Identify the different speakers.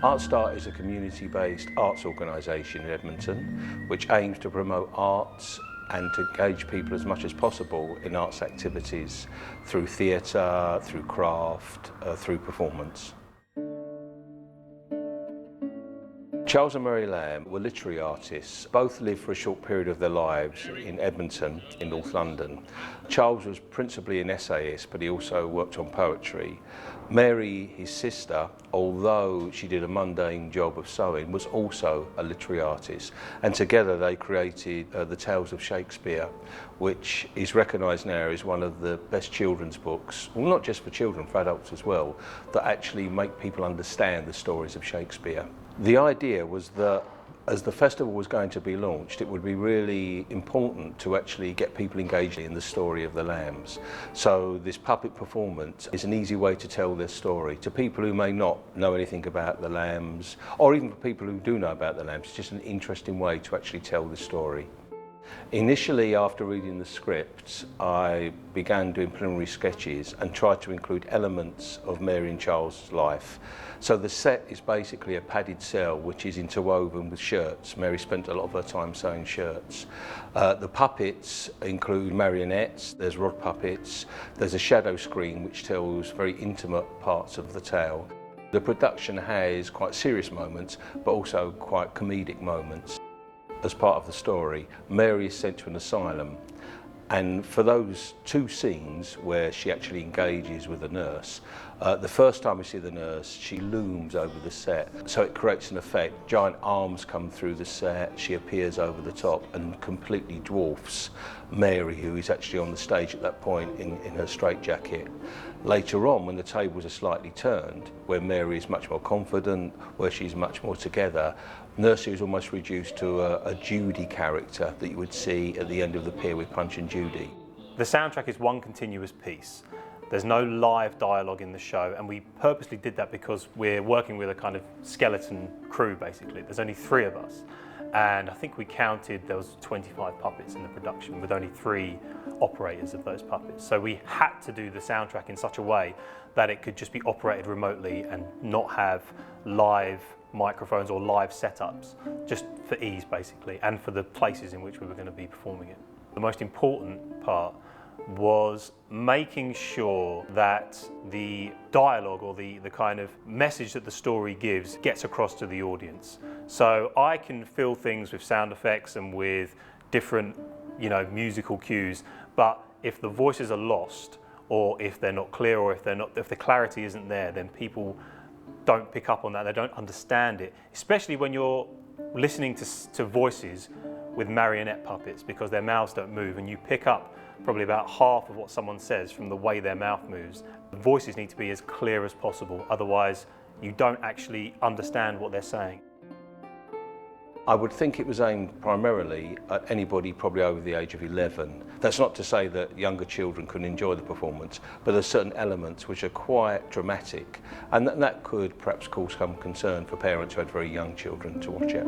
Speaker 1: ArtStart is a community-based arts organisation in Edmonton which aims to promote arts and to engage people as much as possible in arts activities through theatre, through craft, through performance. Charles and Mary Lamb were literary artists. Both lived for a short period of their lives in Edmonton, in North London. Charles was principally an essayist, but he also worked on poetry. Mary, his sister, although she did a mundane job of sewing, was also a literary artist. And together they created The Tales of Shakespeare, which is recognised now as one of the best children's books, well, not just for children, for adults as well, that actually make people understand the stories of Shakespeare. The idea was that as the festival was going to be launched, it would be really important to actually get people engaged in the story of the lambs. So this puppet performance is an easy way to tell their story to people who may not know anything about the lambs, or even for people who do know about the lambs. It's just an interesting way to actually tell the story. Initially, after reading the script, I began doing preliminary sketches and tried to include elements of Mary and Charles' life. So the set is basically a padded cell which is interwoven with shirts. Mary spent a lot of her time sewing shirts. The puppets include marionettes, there's rod puppets, there's a shadow screen which tells very intimate parts of the tale. The production has quite serious moments, but also quite comedic moments. As part of the story, Mary is sent to an asylum, and for those two scenes where she actually engages with a nurse, the first time we see the nurse, she looms over the set, so it creates an effect. Giant arms come through the set, she appears over the top and completely dwarfs Mary, who is actually on the stage at that point in her straitjacket. Later on, when the tables are slightly turned, where Mary is much more confident, where she's much more together, Nurse is almost reduced to a Judy character that you would see at the end of the pier with Punch and Judy.
Speaker 2: The soundtrack is one continuous piece. There's no live dialogue in the show, and we purposely did that because we're working with a kind of skeleton crew, basically. There's only 3 of us, and I think we counted there was 25 puppets in the production with only 3 operators of those puppets. So we had to do the soundtrack in such a way that it could just be operated remotely and not have live microphones or live setups, just for ease basically, and for the places in which we were going to be performing it. The most important part was making sure that the dialogue or the kind of message that the story gives gets across to the audience. So I can fill things with sound effects and with different, musical cues, but if the voices are lost, or if they're not clear, or if the clarity isn't there, then people don't pick up on that, they don't understand it, especially when you're listening to voices with marionette puppets, because their mouths don't move and you pick up probably about half of what someone says from the way their mouth moves. The voices need to be as clear as possible, otherwise you don't actually understand what they're saying.
Speaker 1: I would think it was aimed primarily at anybody probably over the age of 11. That's not to say that younger children couldn't enjoy the performance, but there's certain elements which are quite dramatic, and that could perhaps cause some concern for parents who had very young children to watch it.